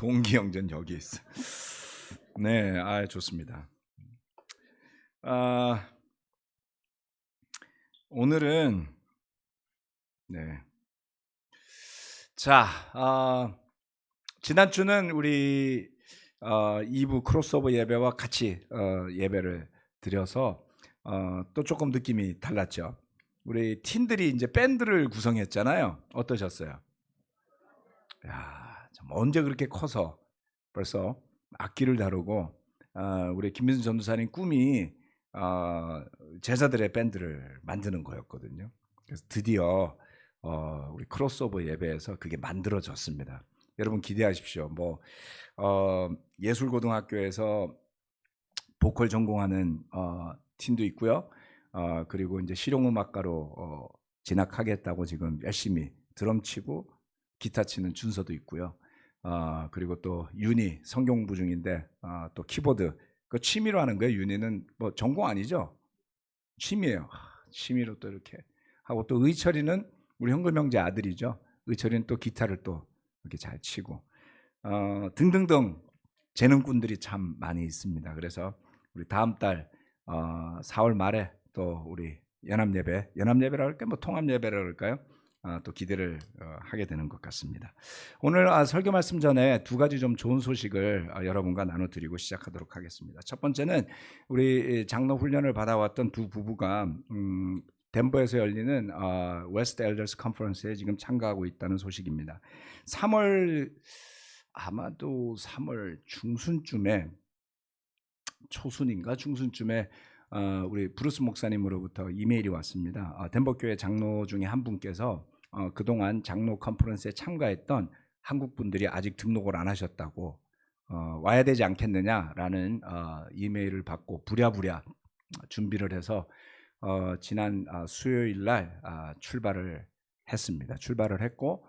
동기영전 여기 있어. 네, 좋습니다. 오늘은 네, 자, 지난주는 우리 2부 크로스오버 예배와 같이 예배를 드려서 또 조금 느낌이 달랐죠. 우리 팀들이 이제 밴드를 구성했잖아요. 어떠셨어요? 야, 참 언제 그렇게 커서 벌써 악기를 다루고 우리 김민수 전도사님 꿈이 제자들의 밴드를 만드는 거였거든요. 그래서 드디어 우리 크로스오버 예배에서 그게 만들어졌습니다. 여러분 기대하십시오. 뭐 예술고등학교에서 보컬 전공하는 팀도 있고요. 그리고 이제 실용음악가로 진학하겠다고 지금 열심히 드럼 치고 기타 치는 준서도 있고요. 그리고 또 윤희 성경부 중인데 또 키보드 그 취미로 하는 거예요. 윤희는 뭐 전공 아니죠? 취미예요. 취미로 또 이렇게 하고 또 의철이는 우리 현금 형제 아들이죠. 의철이는 또 기타를 또 이렇게 잘 치고 등등등 재능꾼들이 참 많이 있습니다. 그래서 우리 다음 달 4월 말에 또 우리 연합예배라 할까요? 뭐 통합예배라 할까요? 또 기대를 하게 되는 것 같습니다. 오늘 설교 말씀 전에 두 가지 좀 좋은 소식을 여러분과 나눠드리고 시작하도록 하겠습니다. 첫 번째는 우리 장로 훈련을 받아왔던 두 부부가 덴버에서 열리는 웨스트 엘더스 컨퍼런스에 지금 참가하고 있다는 소식입니다. 3월 아마도 3월 중순쯤에 초순인가 중순쯤에 우리 브루스 목사님으로부터 이메일이 왔습니다. 덴버 교회 장로 중에 한 분께서 그동안 장로 컨퍼런스에 참가했던 한국 분들이 아직 등록을 안 하셨다고 와야 되지 않겠느냐라는 이메일을 받고 부랴부랴 준비를 해서 지난 수요일 날 출발을 했습니다. 출발을 했고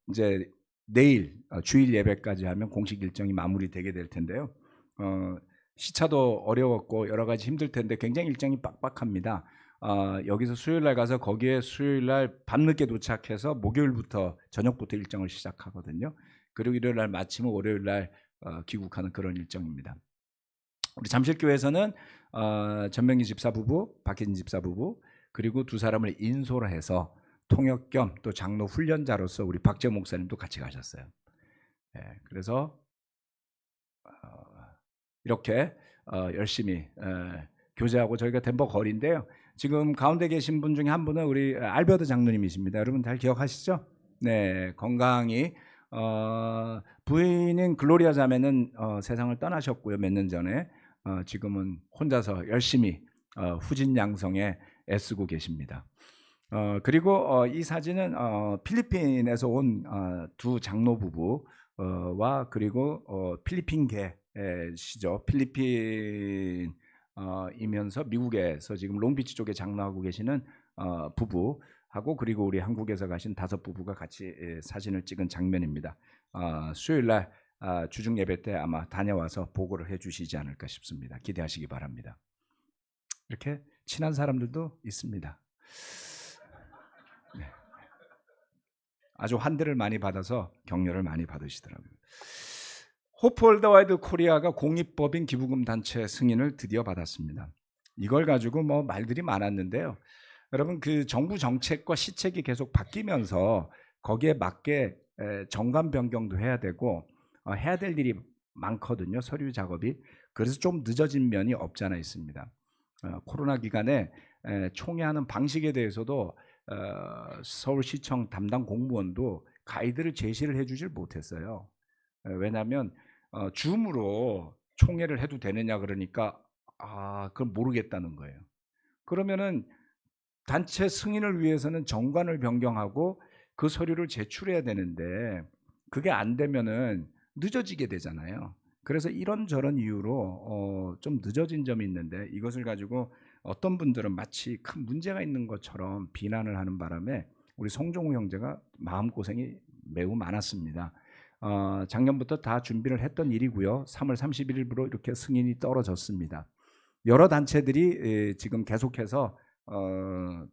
이제 내일 주일 예배까지 하면 공식 일정이 마무리되게 될 텐데요. 시차도 어려웠고 여러 가지 힘들 텐데 굉장히 일정이 빡빡합니다. 여기서 수요일 날 가서 거기에 수요일 날 밤늦게 도착해서 목요일부터 저녁부터 일정을 시작하거든요. 그리고 일요일 날 마치면 월요일 날 귀국하는 그런 일정입니다. 우리 잠실교회에서는 전명기 집사 부부, 박혜진 집사 부부 그리고 두 사람을 인솔을 해서 통역 겸 또 장로 훈련자로서 우리 박재 목사님도 같이 가셨어요. 그래서 이렇게 열심히 교제하고 저희가 덴버 거리인데요. 지금 가운데 계신 분 중에 한 분은 우리 알베르트 장로님이십니다. 여러분 잘 기억하시죠? 네, 건강히 부인인 글로리아 자매는 세상을 떠나셨고요. 몇 년 전에 지금은 혼자서 열심히 후진 양성에 애쓰고 계십니다. 그리고 이 사진은 필리핀에서 온 두 장로 부부와 그리고 필리핀계시죠. 필리핀이면서 미국에서 지금 롱비치 쪽에 장로하고 계시는 부부하고 그리고 우리 한국에서 가신 5부부가 같이 사진을 찍은 장면입니다. 수요일 날 주중 예배 때 아마 다녀와서 보고를 해주시지 않을까 싶습니다. 기대하시기 바랍니다. 이렇게 친한 사람들도 있습니다. 네. 아주 환대를 많이 받아서 격려를 많이 받으시더라고요. 호프 월드와이드 코리아가 공익법인 기부금 단체 승인을 드디어 받았습니다. 이걸 가지고 뭐 말들이 많았는데요. 여러분 그 정부 정책과 시책이 계속 바뀌면서 거기에 맞게 정관 변경도 해야 되고 해야 될 일이 많거든요. 서류 작업이. 그래서 좀 늦어진 면이 없지 않아 있습니다. 코로나 기간에 총회하는 방식에 대해서도 서울시청 담당 공무원도 가이드를 제시를 해주질 못했어요. 왜냐하면 줌으로 총회를 해도 되느냐 그러니까 그건 모르겠다는 거예요. 그러면은 단체 승인을 위해서는 정관을 변경하고 그 서류를 제출해야 되는데 그게 안 되면은 늦어지게 되잖아요. 그래서 이런저런 이유로 좀 늦어진 점이 있는데 이것을 가지고 어떤 분들은 마치 큰 문제가 있는 것처럼 비난을 하는 바람에 우리 송종우 형제가 마음고생이 매우 많았습니다. 작년부터 다 준비를 했던 일이고요. 3월 31일부로 이렇게 승인이 떨어졌습니다. 여러 단체들이 지금 계속해서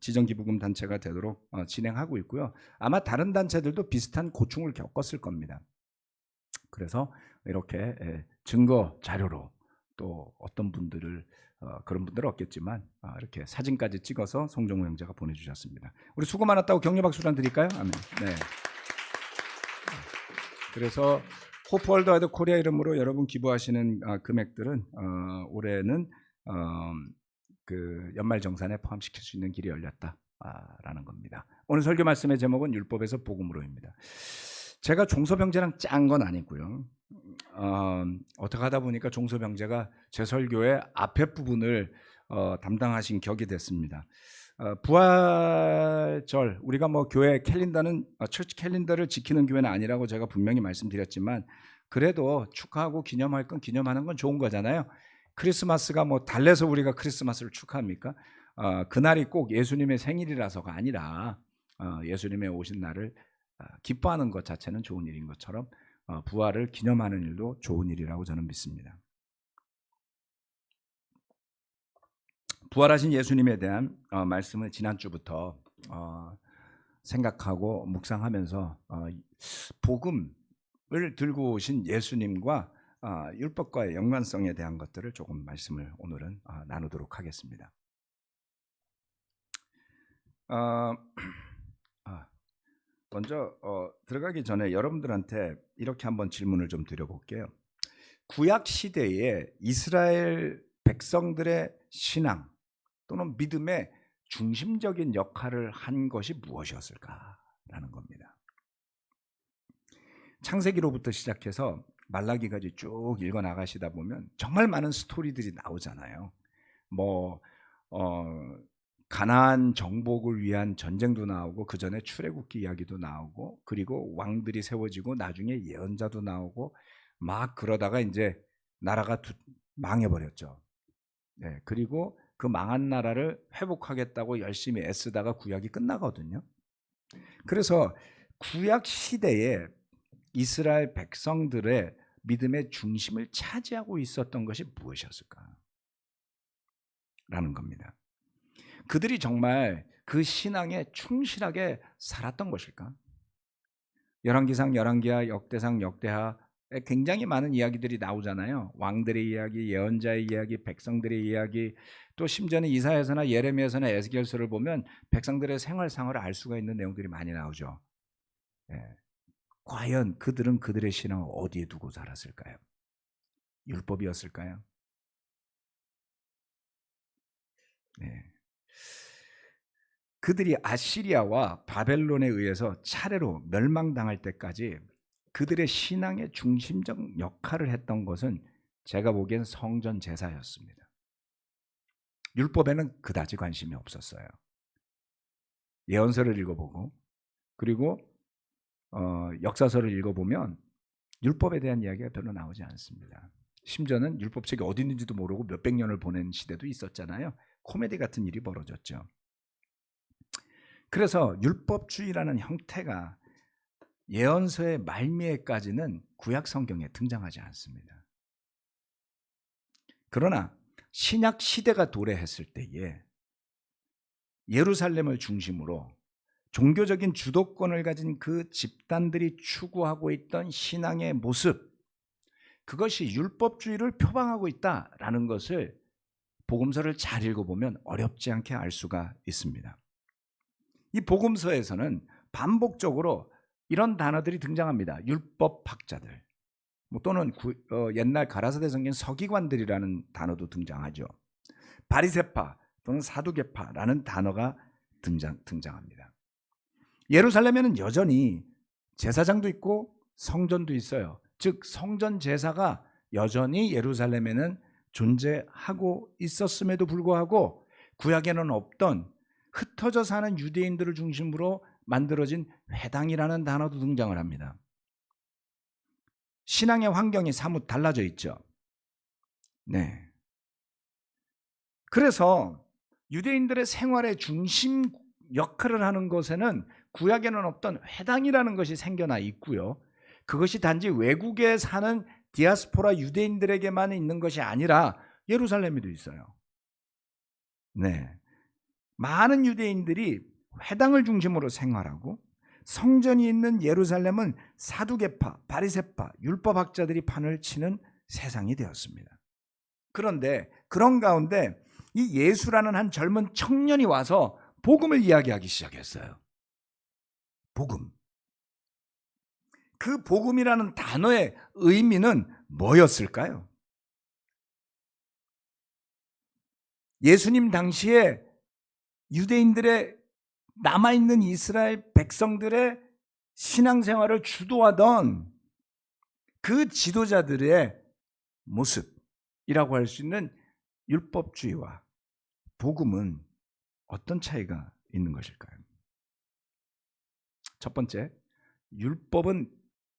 지정기부금 단체가 되도록 진행하고 있고요. 아마 다른 단체들도 비슷한 고충을 겪었을 겁니다. 그래서 이렇게 증거 자료로 또 어떤 분들을 그런 분들은 없겠지만 이렇게 사진까지 찍어서 송정우 형제가 보내주셨습니다. 우리 수고 많았다고 격려 박수 한 드릴까요? 아멘. 네. 그래서 호프 월드와이드 코리아 이름으로 여러분 기부하시는 금액들은 올해는 그 연말정산에 포함시킬 수 있는 길이 열렸다라는 겁니다. 오늘 설교 말씀의 제목은 율법에서 복음으로입니다. 제가 종소병제랑 짠 건 아니고요. 어떻게 하다 보니까 종소병제가 제 설교의 앞에 부분을 담당하신 격이 됐습니다. 부활절, 우리가 뭐 교회 캘린더는 처치 캘린더를 지키는 교회는 아니라고 제가 분명히 말씀드렸지만, 그래도 축하하고 기념할 건 기념하는 건 좋은 거잖아요. 크리스마스가 뭐 달래서 우리가 크리스마스를 축하합니까? 그날이 꼭 예수님의 생일이라서가 아니라 예수님의 오신 날을 기뻐하는 것 자체는 좋은 일인 것처럼 부활을 기념하는 일도 좋은 일이라고 저는 믿습니다. 부활하신 예수님에 대한 말씀을 지난주부터 생각하고 묵상하면서 복음을 들고 오신 예수님과 율법과의 연관성에 대한 것들을 조금 말씀을 오늘은 나누도록 하겠습니다. 먼저 들어가기 전에 여러분들한테 이렇게 한번 질문을 좀 드려볼게요. 구약 시대에 이스라엘 백성들의 신앙 또는 믿음의 중심적인 역할을 한 것이 무엇이었을까라는 겁니다. 창세기로부터 시작해서 말라기까지 쭉 읽어 나가시다 보면 정말 많은 스토리들이 나오잖아요. 뭐 가나안 정복을 위한 전쟁도 나오고 그 전에 출애굽기 이야기도 나오고 그리고 왕들이 세워지고 나중에 예언자도 나오고 막 그러다가 이제 나라가 망해버렸죠. 네, 그리고 그 망한 나라를 회복하겠다고 열심히 애쓰다가 구약이 끝나거든요. 그래서 구약 시대에 이스라엘 백성들의 믿음의 중심을 차지하고 있었던 것이 무엇이었을까? 라는 겁니다. 그들이 정말 그 신앙에 충실하게 살았던 것일까? 열왕기상, 열왕기하, 역대상, 역대하에 굉장히 많은 이야기들이 나오잖아요. 왕들의 이야기, 예언자의 이야기, 백성들의 이야기, 또 심지어는 이사야서나 예레미야서나 에스겔서를 보면 백성들의 생활상을 알 수가 있는 내용들이 많이 나오죠. 과연 그들은 그들의 신앙을 어디에 두고 살았을까요? 율법이었을까요? 네. 그들이 아시리아와 바벨론에 의해서 차례로 멸망당할 때까지 그들의 신앙의 중심적 역할을 했던 것은 제가 보기엔 성전 제사였습니다. 율법에는 그다지 관심이 없었어요. 예언서를 읽어보고 그리고 역사서를 읽어보면 율법에 대한 이야기가 별로 나오지 않습니다. 심지어는 율법책이 어디 있는지도 모르고 몇백 년을 보낸 시대도 있었잖아요. 코미디 같은 일이 벌어졌죠. 그래서 율법주의라는 형태가 예언서의 말미에까지는 구약 성경에 등장하지 않습니다. 그러나 신약 시대가 도래했을 때에 예루살렘을 중심으로 종교적인 주도권을 가진 그 집단들이 추구하고 있던 신앙의 모습, 그것이 율법주의를 표방하고 있다라는 것을 복음서를 잘 읽어보면 어렵지 않게 알 수가 있습니다. 이 복음서에서는 반복적으로 이런 단어들이 등장합니다. 율법학자들, 또는 옛날 가라사대 성경 서기관들이라는 단어도 등장하죠. 바리새파 또는 사두개파라는 단어가 등장합니다. 예루살렘에는 여전히 제사장도 있고 성전도 있어요. 즉 성전 제사가 여전히 예루살렘에는 존재하고 있었음에도 불구하고 구약에는 없던 흩어져 사는 유대인들을 중심으로 만들어진 회당이라는 단어도 등장을 합니다. 신앙의 환경이 사뭇 달라져 있죠. 네. 그래서 유대인들의 생활의 중심 역할을 하는 것에는 구약에는 없던 회당이라는 것이 생겨나 있고요. 그것이 단지 외국에 사는 디아스포라 유대인들에게만 있는 것이 아니라 예루살렘에도 있어요. 네. 많은 유대인들이 회당을 중심으로 생활하고 성전이 있는 예루살렘은 사두개파, 바리새파, 율법학자들이 판을 치는 세상이 되었습니다. 그런데 그런 가운데 이 예수라는 한 젊은 청년이 와서 복음을 이야기하기 시작했어요. 복음. 그 복음이라는 단어의 의미는 뭐였을까요? 예수님 당시에 유대인들의 남아있는 이스라엘 백성들의 신앙생활을 주도하던 그 지도자들의 모습이라고 할 수 있는 율법주의와 복음은 어떤 차이가 있는 것일까요? 첫 번째, 율법은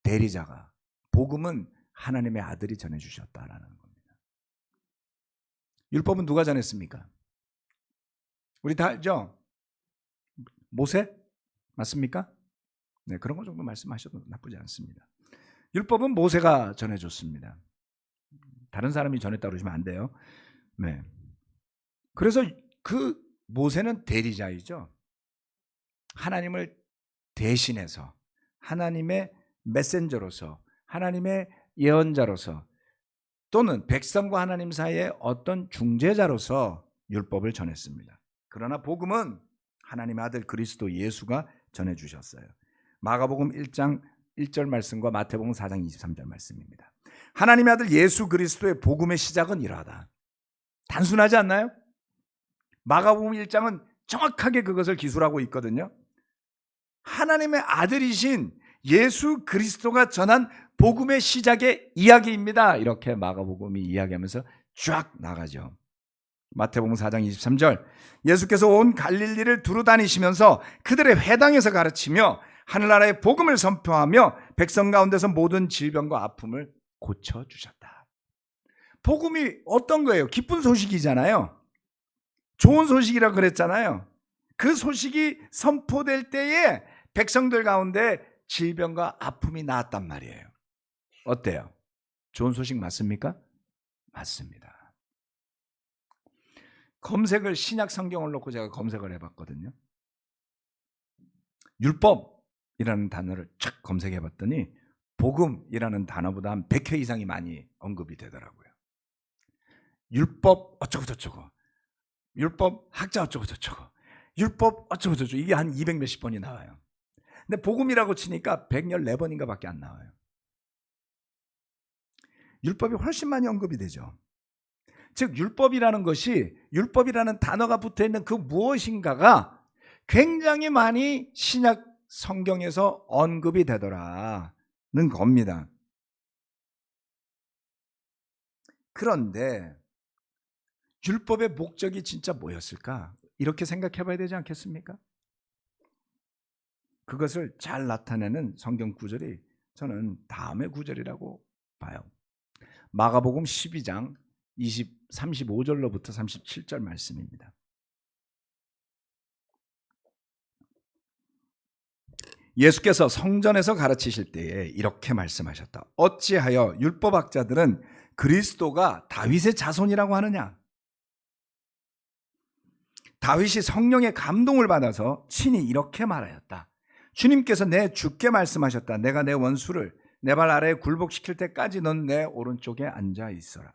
대리자가, 복음은 하나님의 아들이 전해주셨다라는 겁니다. 율법은 누가 전했습니까? 우리 다 알죠? 모세? 맞습니까? 네, 그런 거 정도 말씀하셔도 나쁘지 않습니다. 율법은 모세가 전해줬습니다. 다른 사람이 전했다고 그러시면 안 돼요. 네. 그래서 그 모세는 대리자이죠. 하나님을 대신해서, 하나님의 메신저로서, 하나님의 예언자로서, 또는 백성과 하나님 사이의 어떤 중재자로서 율법을 전했습니다. 그러나 복음은 하나님의 아들 그리스도 예수가 전해주셨어요. 마가복음 1장 1절 말씀과 마태복음 4장 23절 말씀입니다. 하나님의 아들 예수 그리스도의 복음의 시작은 이러하다. 단순하지 않나요? 마가복음 1장은 정확하게 그것을 기술하고 있거든요. 하나님의 아들이신 예수 그리스도가 전한 복음의 시작의 이야기입니다. 이렇게 마가복음이 이야기하면서 쫙 나가죠. 마태복음 4장 23절, 예수께서 온 갈릴리를 두루 다니시면서 그들의 회당에서 가르치며 하늘나라의 복음을 선포하며 백성 가운데서 모든 질병과 아픔을 고쳐주셨다. 복음이 어떤 거예요? 기쁜 소식이잖아요. 좋은 소식이라 그랬잖아요. 그 소식이 선포될 때에 백성들 가운데 질병과 아픔이 나았단 말이에요. 어때요? 좋은 소식 맞습니까? 맞습니다. 검색을 신약 성경을 놓고 제가 검색을 해봤거든요. 율법이라는 단어를 쫙 검색해봤더니 복음이라는 단어보다 한 100회 이상이 많이 언급이 되더라고요. 율법 어쩌고 저쩌고, 율법 학자 어쩌고 저쩌고, 율법 어쩌고 저쩌고, 이게 한 200 몇십 번이 나와요. 근데 복음이라고 치니까 114번인가 밖에 안 나와요. 율법이 훨씬 많이 언급이 되죠. 즉 율법이라는 것이, 율법이라는 단어가 붙어있는 그 무엇인가가 굉장히 많이 신약 성경에서 언급이 되더라는 겁니다. 그런데 율법의 목적이 진짜 뭐였을까? 이렇게 생각해 봐야 되지 않겠습니까? 그것을 잘 나타내는 성경 구절이 저는 다음의 구절이라고 봐요. 마가복음 12장 35절로부터 37절 말씀입니다. 예수께서 성전에서 가르치실 때에 이렇게 말씀하셨다. 어찌하여 율법학자들은 그리스도가 다윗의 자손이라고 하느냐? 다윗이 성령의 감동을 받아서 친히 이렇게 말하였다. 주님께서 내 주께 말씀하셨다. 내가 내 원수를 내 발 아래에 굴복시킬 때까지 넌 내 오른쪽에 앉아 있어라.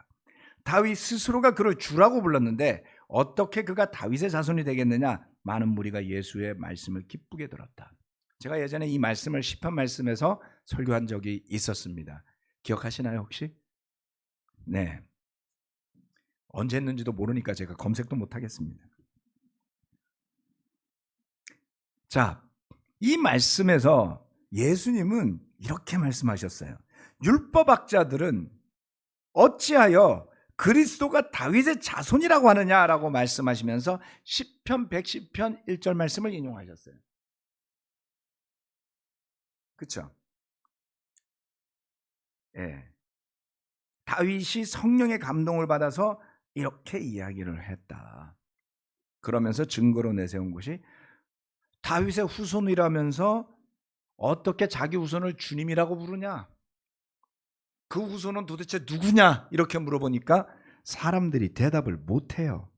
다윗 스스로가 그를 주라고 불렀는데 어떻게 그가 다윗의 자손이 되겠느냐? 많은 무리가 예수의 말씀을 기쁘게 들었다. 제가 예전에 이 말씀을 시편 말씀에서 설교한 적이 있었습니다. 기억하시나요 혹시? 네. 언제 했는지도 모르니까 제가 검색도 못하겠습니다. 자, 이 말씀에서 예수님은 이렇게 말씀하셨어요. 율법학자들은 어찌하여 그리스도가 다윗의 자손이라고 하느냐라고 말씀하시면서 시편 110편 1절 말씀을 인용하셨어요. 그렇죠? 예. 다윗이 성령의 감동을 받아서 이렇게 이야기를 했다. 그러면서 증거로 내세운 것이 다윗의 후손이라면서 어떻게 자기 후손을 주님이라고 부르냐? 그 후손은 도대체 누구냐? 이렇게 물어보니까 사람들이 대답을 못해요.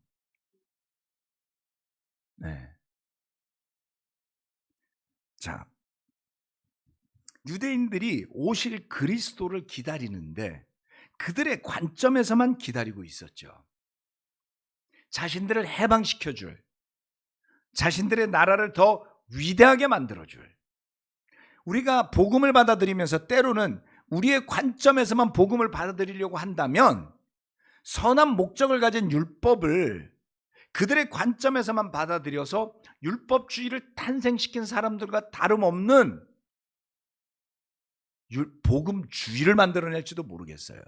네. 자, 유대인들이 오실 그리스도를 기다리는데 그들의 관점에서만 기다리고 있었죠. 자신들을 해방시켜줄, 자신들의 나라를 더 위대하게 만들어줄. 우리가 복음을 받아들이면서 때로는 우리의 관점에서만 복음을 받아들이려고 한다면 선한 목적을 가진 율법을 그들의 관점에서만 받아들여서 율법주의를 탄생시킨 사람들과 다름없는 복음주의를 만들어낼지도 모르겠어요.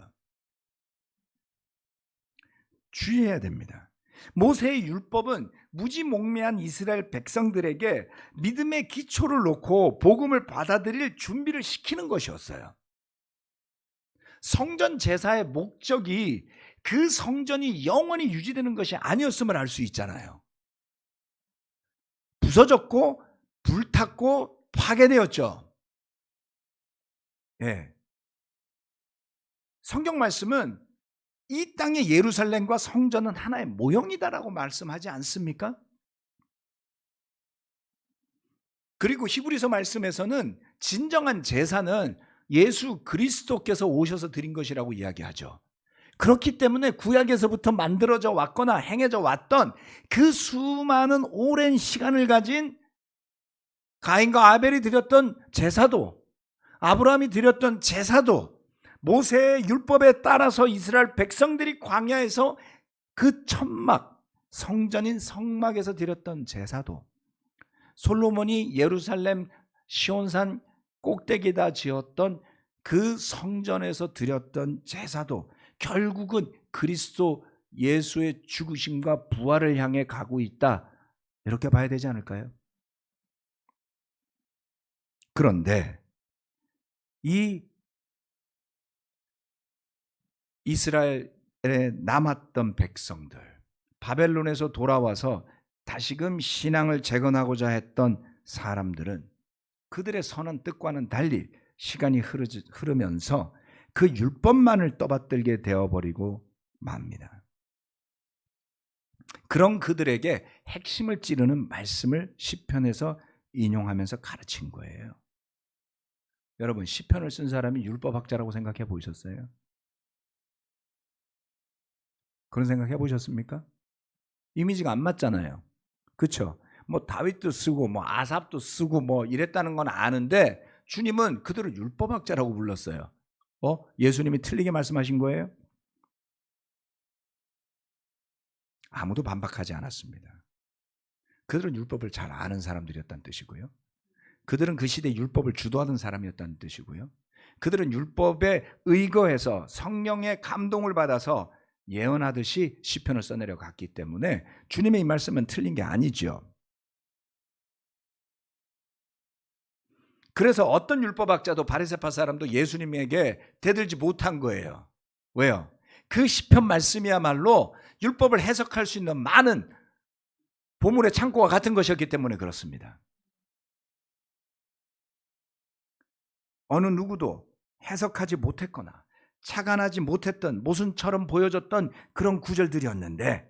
주의해야 됩니다. 모세의 율법은 무지몽매한 이스라엘 백성들에게 믿음의 기초를 놓고 복음을 받아들일 준비를 시키는 것이었어요. 성전 제사의 목적이 그 성전이 영원히 유지되는 것이 아니었음을 알 수 있잖아요. 부서졌고 불탔고 파괴되었죠. 예. 성경 말씀은 이 땅의 예루살렘과 성전은 하나의 모형이다라고 말씀하지 않습니까? 그리고 히브리서 말씀에서는 진정한 제사는 예수 그리스도께서 오셔서 드린 것이라고 이야기하죠. 그렇기 때문에 구약에서부터 만들어져 왔거나 행해져 왔던 그 수많은 오랜 시간을 가진 가인과 아벨이 드렸던 제사도, 아브라함이 드렸던 제사도, 모세의 율법에 따라서 이스라엘 백성들이 광야에서 그 천막, 성전인 성막에서 드렸던 제사도, 솔로몬이 예루살렘 시온산 꼭대기에다 지었던 그 성전에서 드렸던 제사도 결국은 그리스도 예수의 죽으심과 부활을 향해 가고 있다, 이렇게 봐야 되지 않을까요? 그런데 이 이스라엘에 남았던 백성들, 바벨론에서 돌아와서 다시금 신앙을 재건하고자 했던 사람들은 그들의 선한 뜻과는 달리 시간이 흐르면서 그 율법만을 떠받들게 되어버리고 맙니다. 그런 그들에게 핵심을 찌르는 말씀을 시편에서 인용하면서 가르친 거예요. 여러분, 시편을 쓴 사람이 율법학자라고 생각해 보셨어요? 그런 생각 해보셨습니까? 이미지가 안 맞잖아요. 그렇죠? 뭐 다윗도 쓰고 뭐 아삽도 쓰고 뭐 이랬다는 건 아는데 주님은 그들을 율법학자라고 불렀어요. 예수님이 틀리게 말씀하신 거예요? 아무도 반박하지 않았습니다. 그들은 율법을 잘 아는 사람들이었다는 뜻이고요. 그들은 그 시대 율법을 주도하던 사람이었다는 뜻이고요. 그들은 율법에 의거해서 성령의 감동을 받아서 예언하듯이 시편을 써내려 갔기 때문에 주님의 이 말씀은 틀린 게 아니죠. 그래서 어떤 율법학자도 바리새파 사람도 예수님에게 대들지 못한 거예요. 왜요? 그 시편 말씀이야말로 율법을 해석할 수 있는 많은 보물의 창고와 같은 것이었기 때문에 그렇습니다. 어느 누구도 해석하지 못했거나 착안하지 못했던 모순처럼 보여졌던 그런 구절들이었는데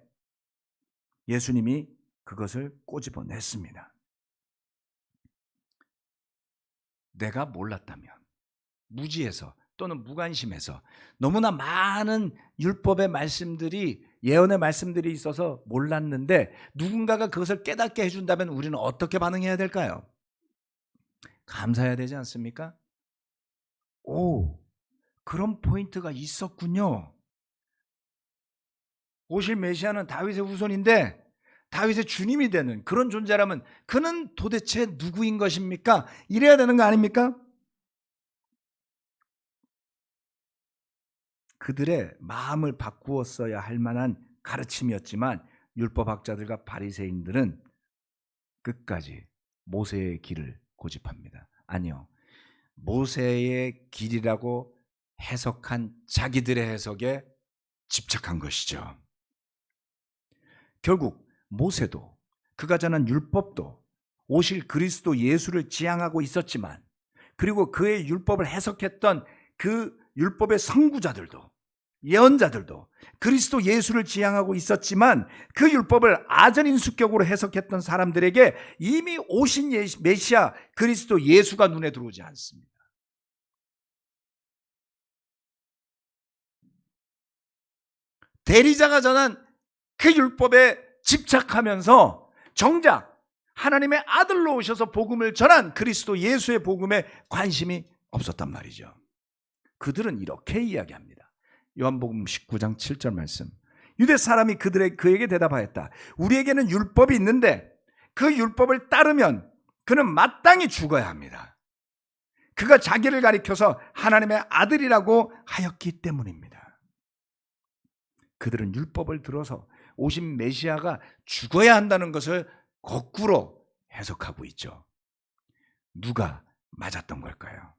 예수님이 그것을 꼬집어냈습니다. 내가 몰랐다면, 무지해서 또는 무관심해서 너무나 많은 율법의 말씀들이, 예언의 말씀들이 있어서 몰랐는데 누군가가 그것을 깨닫게 해준다면 우리는 어떻게 반응해야 될까요? 감사해야 되지 않습니까? 오, 그런 포인트가 있었군요. 오실 메시아는 다윗의 후손인데 다윗의 주님이 되는 그런 존재라면 그는 도대체 누구인 것입니까? 이래야 되는 거 아닙니까? 그들의 마음을 바꾸었어야 할 만한 가르침이었지만 율법학자들과 바리새인들은 끝까지 모세의 길을 고집합니다. 아니요, 모세의 길이라고 해석한 자기들의 해석에 집착한 것이죠. 결국 모세도 그가 전한 율법도 오실 그리스도 예수를 지향하고 있었지만, 그리고 그의 율법을 해석했던 그 율법의 선구자들도, 예언자들도 그리스도 예수를 지향하고 있었지만 그 율법을 아전인수격으로 해석했던 사람들에게 이미 오신 메시아 그리스도 예수가 눈에 들어오지 않습니다. 대리자가 전한 그 율법에 집착하면서 정작 하나님의 아들로 오셔서 복음을 전한 그리스도 예수의 복음에 관심이 없었단 말이죠. 그들은 이렇게 이야기합니다. 요한복음 19장 7절 말씀. 유대 사람이 그에게 대답하였다. 우리에게는 율법이 있는데 그 율법을 따르면 그는 마땅히 죽어야 합니다. 그가 자기를 가리켜서 하나님의 아들이라고 하였기 때문입니다. 그들은 율법을 들어서 오신 메시아가 죽어야 한다는 것을 거꾸로 해석하고 있죠. 누가 맞았던 걸까요?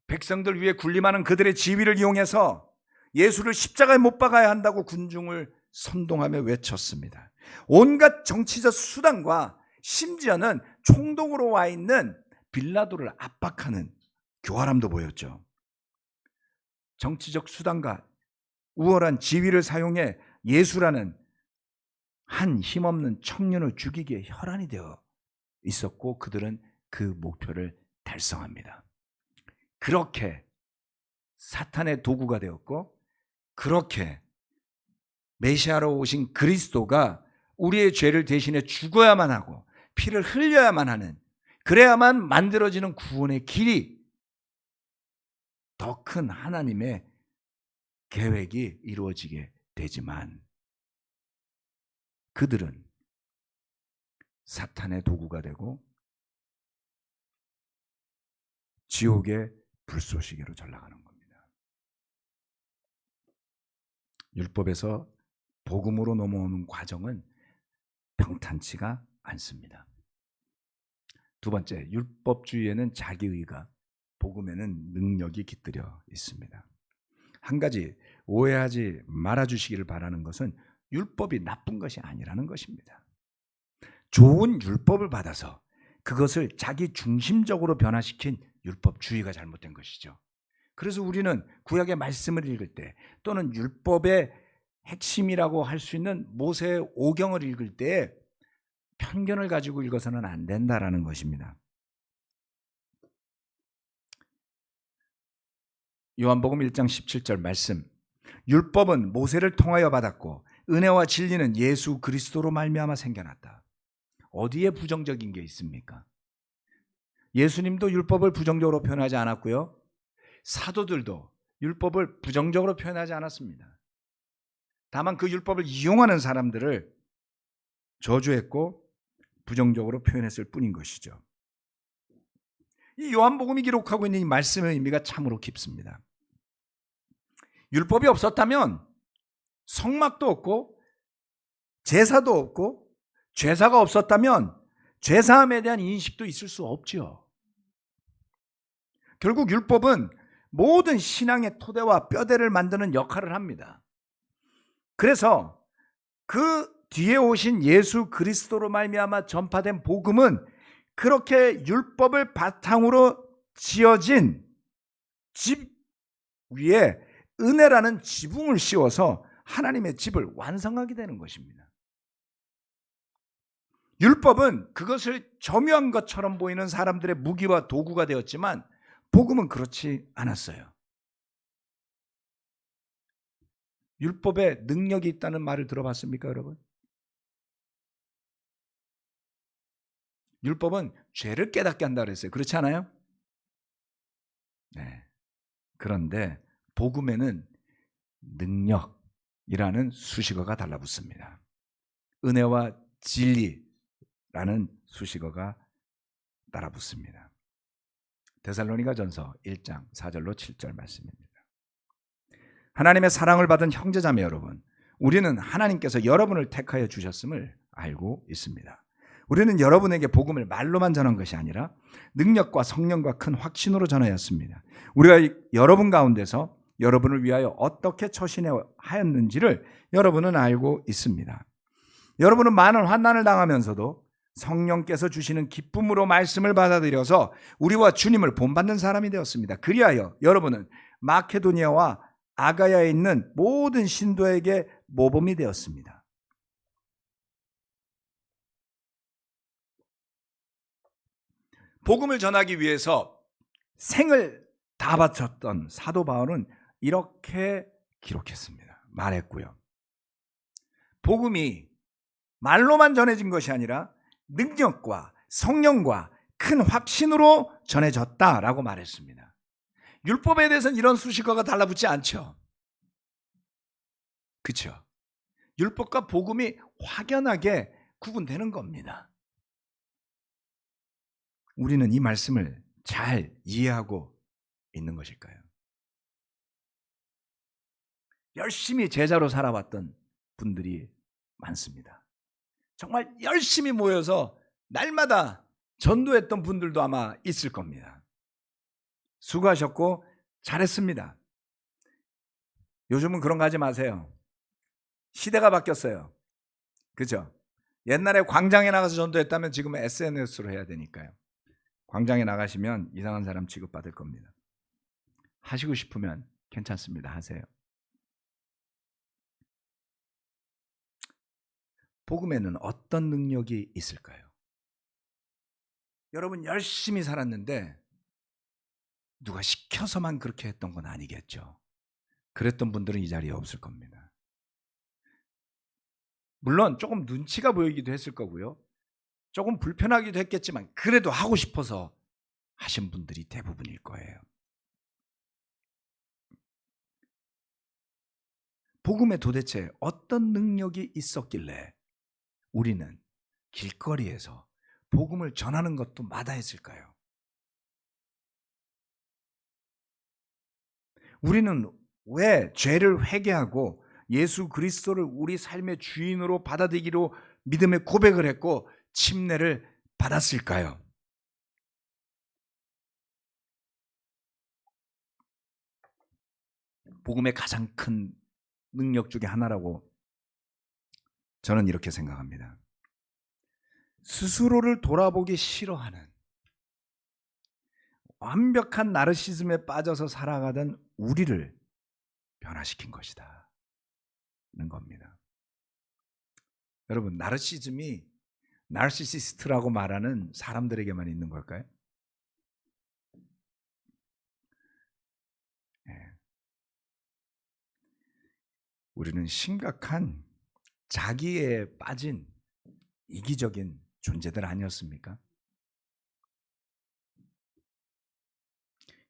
백성들 위에 군림하는 그들의 지위를 이용해서 예수를 십자가에 못 박아야 한다고 군중을 선동하며 외쳤습니다. 온갖 정치적 수단과 심지어는 총독으로 와 있는 빌라도를 압박하는 교활함도 보였죠. 정치적 수단과 우월한 지위를 사용해 예수라는 한 힘없는 청년을 죽이기에 혈안이 되어 있었고 그들은 그 목표를 달성합니다. 그렇게 사탄의 도구가 되었고 그렇게 메시아로 오신 그리스도가 우리의 죄를 대신해 죽어야만 하고 피를 흘려야만 하는, 그래야만 만들어지는 구원의 길이 더 큰 하나님의 계획이 이루어지게 되지만 그들은 사탄의 도구가 되고 지옥의 불쏘시개로 전락하는 겁니다. 율법에서 복음으로 넘어오는 과정은 평탄치가 않습니다. 두 번째, 율법주의에는 자기의가, 복음에는 능력이 깃들여 있습니다. 한 가지 오해하지 말아주시기를 바라는 것은 율법이 나쁜 것이 아니라는 것입니다. 좋은 율법을 받아서 그것을 자기 중심적으로 변화시킨 율법주의가 잘못된 것이죠. 그래서 우리는 구약의 말씀을 읽을 때 또는 율법의 핵심이라고 할 수 있는 모세의 오경을 읽을 때 편견을 가지고 읽어서는 안 된다라는 것입니다. 요한복음 1장 17절 말씀. 율법은 모세를 통하여 받았고 은혜와 진리는 예수 그리스도로 말미암아 생겨났다. 어디에 부정적인 게 있습니까? 예수님도 율법을 부정적으로 표현하지 않았고요. 사도들도 율법을 부정적으로 표현하지 않았습니다. 다만 그 율법을 이용하는 사람들을 저주했고 부정적으로 표현했을 뿐인 것이죠. 이 요한복음이 기록하고 있는 이 말씀의 의미가 참으로 깊습니다. 율법이 없었다면 성막도 없고 제사도 없고 죄사가 없었다면 죄사함에 대한 인식도 있을 수 없죠. 결국 율법은 모든 신앙의 토대와 뼈대를 만드는 역할을 합니다. 그래서 그 뒤에 오신 예수 그리스도로 말미암아 전파된 복음은 그렇게 율법을 바탕으로 지어진 집 위에 은혜라는 지붕을 씌워서 하나님의 집을 완성하게 되는 것입니다. 율법은 그것을 점유한 것처럼 보이는 사람들의 무기와 도구가 되었지만 복음은 그렇지 않았어요. 율법에 능력이 있다는 말을 들어봤습니까, 여러분? 율법은 죄를 깨닫게 한다 그랬어요. 그렇지 않아요? 네. 그런데 복음에는 능력이라는 수식어가 달라붙습니다. 은혜와 진리라는 수식어가 따라붙습니다. 데살로니가전서 1장 4절로 7절 말씀입니다. 하나님의 사랑을 받은 형제자매 여러분, 우리는 하나님께서 여러분을 택하여 주셨음을 알고 있습니다. 우리는 여러분에게 복음을 말로만 전한 것이 아니라 능력과 성령과 큰 확신으로 전하였습니다. 우리가 여러분 가운데서 여러분을 위하여 어떻게 처신하였는지를 여러분은 알고 있습니다. 여러분은 많은 환난을 당하면서도 성령께서 주시는 기쁨으로 말씀을 받아들여서 우리와 주님을 본받는 사람이 되었습니다. 그리하여 여러분은 마케도니아와 아가야에 있는 모든 신도에게 모범이 되었습니다. 복음을 전하기 위해서 생을 다 바쳤던 사도 바울은 이렇게 기록했습니다. 말했고요. 복음이 말로만 전해진 것이 아니라 능력과 성령과 큰 확신으로 전해졌다라고 말했습니다. 율법에 대해서는 이런 수식어가 달라붙지 않죠. 그렇죠? 율법과 복음이 확연하게 구분되는 겁니다. 우리는 이 말씀을 잘 이해하고 있는 것일까요? 열심히 제자로 살아왔던 분들이 많습니다. 정말 열심히 모여서 날마다 전도했던 분들도 아마 있을 겁니다. 수고하셨고 잘했습니다. 요즘은 그런 거 하지 마세요. 시대가 바뀌었어요. 그죠? 옛날에 광장에 나가서 전도했다면 지금은 SNS로 해야 되니까요. 광장에 나가시면 이상한 사람 취급받을 겁니다. 하시고 싶으면 괜찮습니다. 하세요. 복음에는 어떤 능력이 있을까요? 여러분 열심히 살았는데 누가 시켜서만 그렇게 했던 건 아니겠죠. 그랬던 분들은 이 자리에 없을 겁니다. 물론 조금 눈치가 보이기도 했을 거고요. 조금 불편하기도 했겠지만 그래도 하고 싶어서 하신 분들이 대부분일 거예요. 복음에 도대체 어떤 능력이 있었길래 우리는 길거리에서 복음을 전하는 것도 마다했을까요? 우리는 왜 죄를 회개하고 예수 그리스도를 우리 삶의 주인으로 받아들이기로 믿음의 고백을 했고 침례를 받았을까요? 복음의 가장 큰 능력 중에 하나라고 저는 이렇게 생각합니다. 스스로를 돌아보기 싫어하는 완벽한 나르시즘에 빠져서 살아가던 우리를 변화시킨 것이다 는 겁니다. 여러분, 나르시즘이 나르시시스트라고 말하는 사람들에게만 있는 걸까요? 네. 우리는 심각한 자기에 빠진 이기적인 존재들 아니었습니까?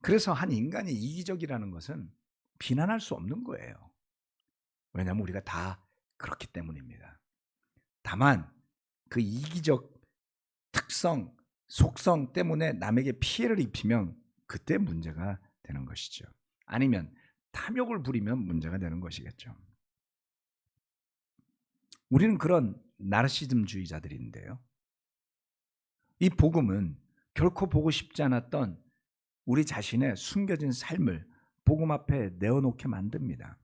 그래서 한 인간이 이기적이라는 것은 비난할 수 없는 거예요. 왜냐하면 우리가 다 그렇기 때문입니다. 다만 그 이기적 특성, 속성 때문에 남에게 피해를 입히면 그때 문제가 되는 것이죠. 아니면 탐욕을 부리면 문제가 되는 것이겠죠. 우리는 그런 나르시즘주의자들인데요. 이 복음은 결코 보고 싶지 않았던 우리 자신의 숨겨진 삶을 복음 앞에 내어놓게 만듭니다.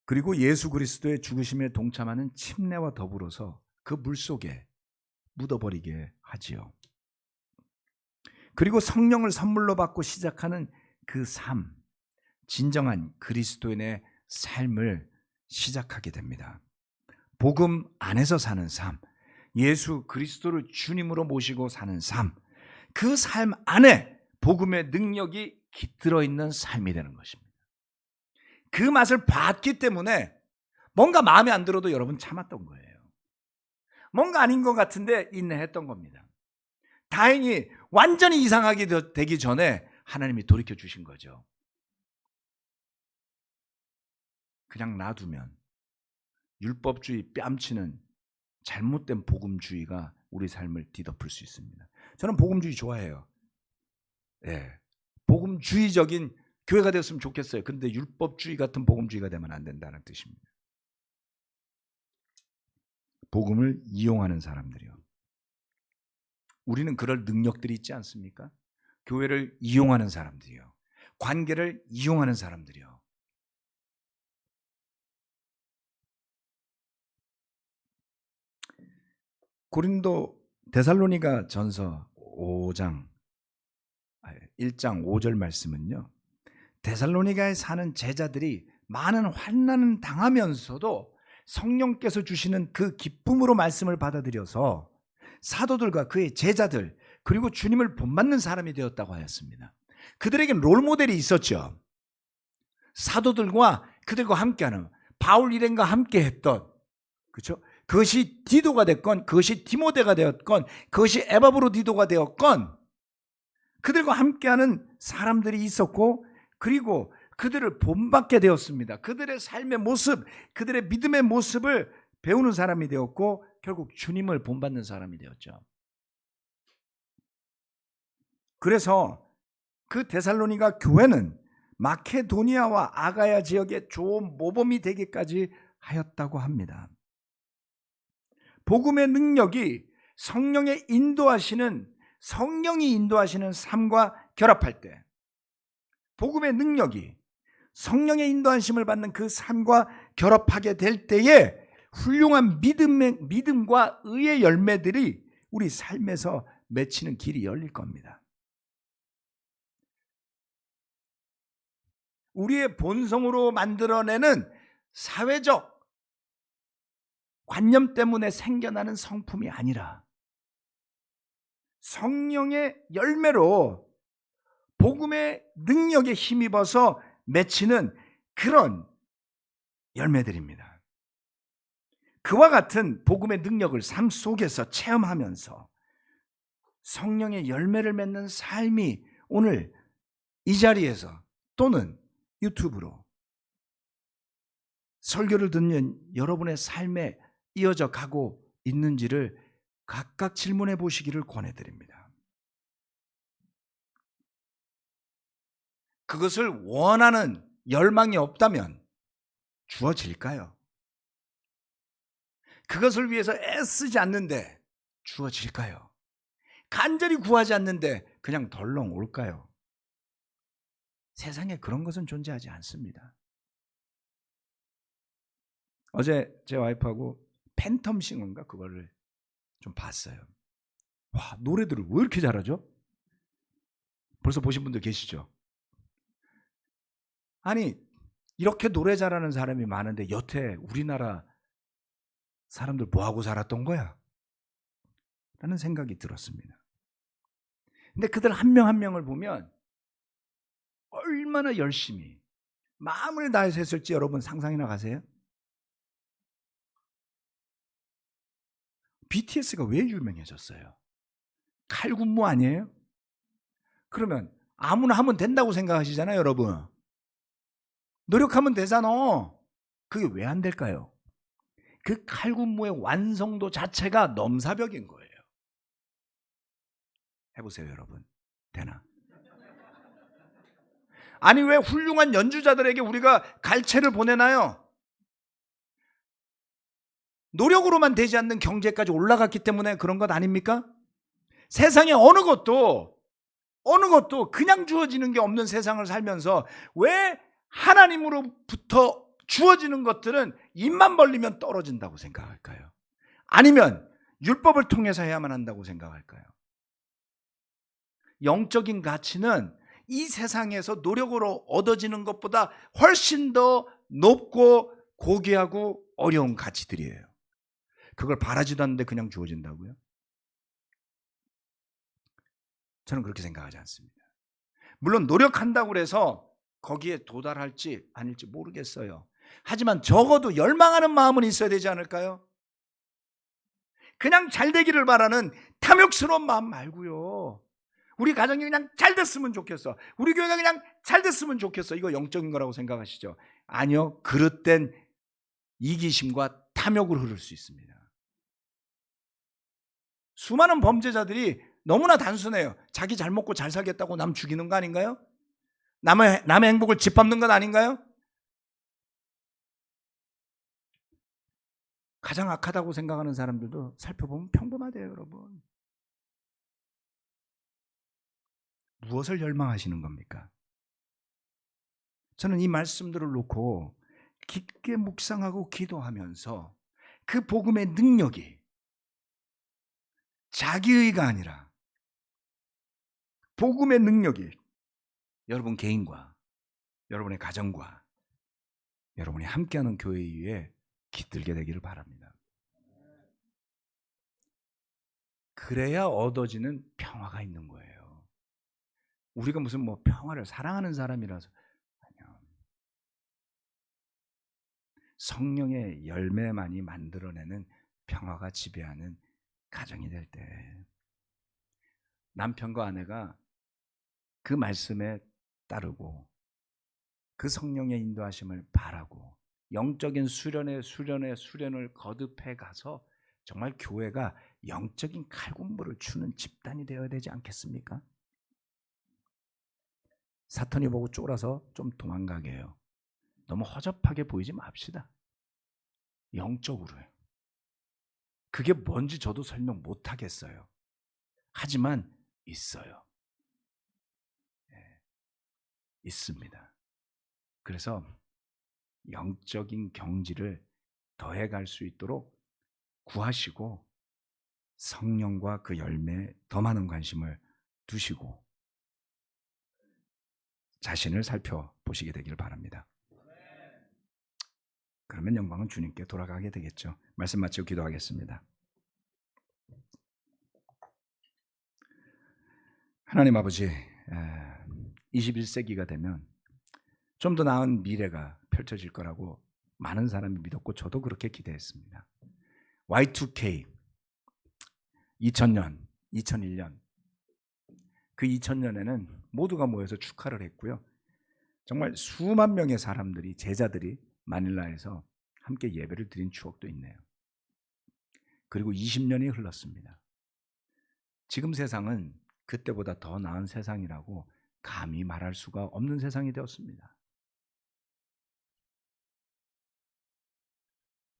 그리고 예수 그리스도의 죽으심에 동참하는 침례와 더불어서 그 물속에 묻어버리게 하지요. 그리고 성령을 선물로 받고 시작하는 그 삶, 진정한 그리스도인의 삶을 시작하게 됩니다. 복음 안에서 사는 삶, 예수 그리스도를 주님으로 모시고 사는 삶, 그 삶 안에 복음의 능력이 깃들어 있는 삶이 되는 것입니다. 그 맛을 봤기 때문에 뭔가 마음에 안 들어도 여러분 참았던 거예요. 뭔가 아닌 것 같은데 인내했던 겁니다. 다행히 완전히 이상하게 되기 전에 하나님이 돌이켜 주신 거죠. 그냥 놔두면 율법주의 뺨치는 잘못된 복음주의가 우리 삶을 뒤덮을 수 있습니다. 저는 복음주의 좋아해요. 네. 복음주의적인 교회가 되었으면 좋겠어요. 그런데 율법주의 같은 복음주의가 되면 안 된다는 뜻입니다. 복음을 이용하는 사람들이요. 우리는 그럴 능력들이 있지 않습니까? 교회를 이용하는 사람들이요. 관계를 이용하는 사람들이요. 고린도 데살로니가 전서 1장 5절 말씀은요. 데살로니가에 사는 제자들이 많은 환난을 당하면서도 성령께서 주시는 그 기쁨으로 말씀을 받아들여서 사도들과 그의 제자들 그리고 주님을 본받는 사람이 되었다고 하였습니다. 그들에겐 롤모델이 있었죠. 사도들과 그들과 함께하는, 바울 일행과 함께했던, 그렇죠? 그것이 디도가 됐건, 그것이 디모데가 되었건, 그것이 에바브로디도가 되었건, 그들과 함께하는 사람들이 있었고, 그리고 그들을 본받게 되었습니다. 그들의 삶의 모습, 그들의 믿음의 모습을 배우는 사람이 되었고, 결국 주님을 본받는 사람이 되었죠. 그래서 그 데살로니가 교회는 마케도니아와 아가야 지역의 좋은 모범이 되기까지 하였다고 합니다. 복음의 능력이 성령이 인도하시는 삶과 결합할 때, 복음의 능력이 성령의 인도하심을 받는 그 삶과 결합하게 될 때에 훌륭한 믿음과 의의 열매들이 우리 삶에서 맺히는 길이 열릴 겁니다. 우리의 본성으로 만들어내는 사회적 관념 때문에 생겨나는 성품이 아니라 성령의 열매로 복음의 능력에 힘입어서 맺히는 그런 열매들입니다. 그와 같은 복음의 능력을 삶 속에서 체험하면서 성령의 열매를 맺는 삶이 오늘 이 자리에서 또는 유튜브로 설교를 듣는 여러분의 삶에 이어져 가고 있는지를 각각 질문해 보시기를 권해드립니다. 그것을 원하는 열망이 없다면 주어질까요? 그것을 위해서 애쓰지 않는데 주어질까요? 간절히 구하지 않는데 그냥 덜렁 올까요? 세상에 그런 것은 존재하지 않습니다. 어제 제 와이프하고 팬텀싱어인가 그거를 좀 봤어요. 와, 노래들을 왜 이렇게 잘하죠? 벌써 보신 분들 계시죠? 아니, 이렇게 노래 잘하는 사람이 많은데 여태 우리나라 사람들 뭐하고 살았던 거야? 라는 생각이 들었습니다. 근데 그들 한 명 한 명을 보면 얼마나 열심히 마음을 다해서 했을지 여러분 상상이나 가세요? BTS가 왜 유명해졌어요? 칼군무 아니에요? 그러면 아무나 하면 된다고 생각하시잖아요, 여러분. 노력하면 되잖아. 그게 왜 안 될까요? 그 칼군무의 완성도 자체가 넘사벽인 거예요. 해보세요, 여러분. 되나? 아니, 왜 훌륭한 연주자들에게 우리가 갈채를 보내나요? 노력으로만 되지 않는 경제까지 올라갔기 때문에 그런 것 아닙니까? 세상에 어느 것도 그냥 주어지는 게 없는 세상을 살면서 왜 하나님으로부터 주어지는 것들은 입만 벌리면 떨어진다고 생각할까요? 아니면 율법을 통해서 해야만 한다고 생각할까요? 영적인 가치는 이 세상에서 노력으로 얻어지는 것보다 훨씬 더 높고 고귀하고 어려운 가치들이에요. 그걸 바라지도 않는데 그냥 주어진다고요? 저는 그렇게 생각하지 않습니다. 물론 노력한다고 해서 거기에 도달할지 아닐지 모르겠어요. 하지만 적어도 열망하는 마음은 있어야 되지 않을까요? 그냥 잘 되기를 바라는 탐욕스러운 마음 말고요. 우리 가정이 그냥 잘 됐으면 좋겠어. 우리 교회가 그냥 잘 됐으면 좋겠어. 이거 영적인 거라고 생각하시죠? 아니요. 그릇된 이기심과 탐욕으로 흐를 수 있습니다. 수많은 범죄자들이 너무나 단순해요. 자기 잘 먹고 잘 살겠다고 남 죽이는 거 아닌가요? 남의 행복을 짓밟는 것 아닌가요? 가장 악하다고 생각하는 사람들도 살펴보면 평범하대요, 여러분. 무엇을 열망하시는 겁니까? 저는 이 말씀들을 놓고 깊게 묵상하고 기도하면서 그 복음의 능력이 자기의가 아니라 복음의 능력이 여러분 개인과 여러분의 가정과 여러분이 함께하는 교회 위에 깃들게 되기를 바랍니다. 그래야 얻어지는 평화가 있는 거예요. 우리가 무슨 뭐 평화를 사랑하는 사람이라서 아니요. 성령의 열매만이 만들어내는 평화가 지배하는 가정이 될 때 남편과 아내가 그 말씀에 따르고 그 성령의 인도하심을 바라고 영적인 수련을 거듭해 가서 정말 교회가 영적인 칼군무를 추는 집단이 되어야 되지 않겠습니까? 사탄이 보고 쫄아서 좀 도망가게 해요. 너무 허접하게 보이지 맙시다. 영적으로요. 그게 뭔지 저도 설명 못 하겠어요. 하지만 있어요. 네, 있습니다. 그래서 영적인 경지를 더해갈 수 있도록 구하시고 성령과 그 열매에 더 많은 관심을 두시고 자신을 살펴보시게 되길 바랍니다. 그러면 영광은 주님께 돌아가게 되겠죠. 말씀 마치고 기도하겠습니다. 하나님 아버지, 21세기가 되면 좀 더 나은 미래가 펼쳐질 거라고 많은 사람이 믿었고 저도 그렇게 기대했습니다. Y2K 2000년, 2001년 그 2000년에는 모두가 모여서 축하를 했고요. 정말 수만 명의 사람들이 제자들이 마닐라에서 함께 예배를 드린 추억도 있네요. 그리고 20년이 흘렀습니다. 지금 세상은 그때보다 더 나은 세상이라고 감히 말할 수가 없는 세상이 되었습니다.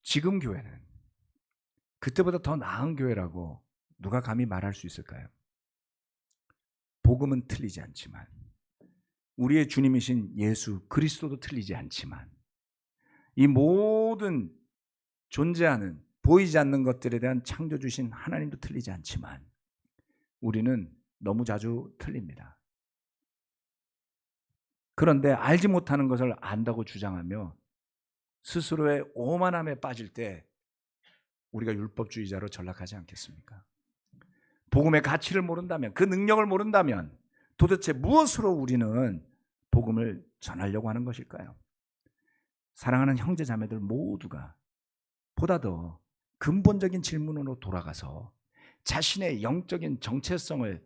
지금 교회는 그때보다 더 나은 교회라고 누가 감히 말할 수 있을까요? 복음은 틀리지 않지만 우리의 주님이신 예수 그리스도도 틀리지 않지만 이 모든 존재하는 보이지 않는 것들에 대한 창조주신 하나님도 틀리지 않지만 우리는 너무 자주 틀립니다. 그런데 알지 못하는 것을 안다고 주장하며 스스로의 오만함에 빠질 때 우리가 율법주의자로 전락하지 않겠습니까? 복음의 가치를 모른다면, 그 능력을 모른다면 도대체 무엇으로 우리는 복음을 전하려고 하는 것일까요? 사랑하는 형제 자매들 모두가 보다 더 근본적인 질문으로 돌아가서 자신의 영적인 정체성을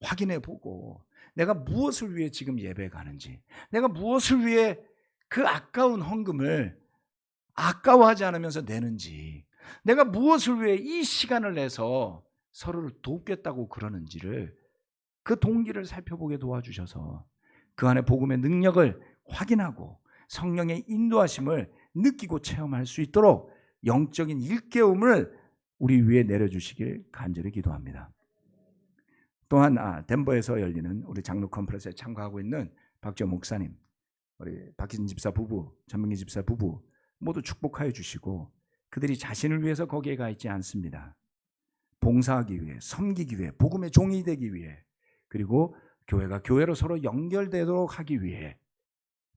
확인해 보고 내가 무엇을 위해 지금 예배에 가는지, 내가 무엇을 위해 그 아까운 헌금을 아까워하지 않으면서 내는지, 내가 무엇을 위해 이 시간을 내서 서로를 돕겠다고 그러는지를 그 동기를 살펴보게 도와주셔서 그 안에 복음의 능력을 확인하고 성령의 인도하심을 느끼고 체험할 수 있도록 영적인 일깨움을 우리 위에 내려주시길 간절히 기도합니다. 또한 덴버에서 열리는 우리 장로 컨퍼런스에 참가하고 있는 박지원 목사님, 우리 박희진 집사 부부, 전민기 집사 부부 모두 축복하여 주시고 그들이 자신을 위해서 거기에 가 있지 않습니다. 봉사하기 위해, 섬기기 위해, 복음의 종이 되기 위해, 그리고 교회가 교회로 서로 연결되도록 하기 위해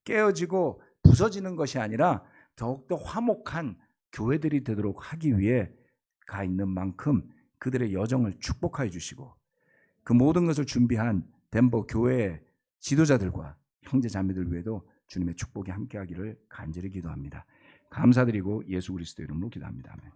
깨어지고 부서지는 것이 아니라 더욱더 화목한 교회들이 되도록 하기 위해 가 있는 만큼 그들의 여정을 축복하여 주시고 그 모든 것을 준비한 덴버 교회의 지도자들과 형제 자매들 외에도 주님의 축복이 함께하기를 간절히 기도합니다. 감사드리고 예수 그리스도 이름으로 기도합니다. 아멘.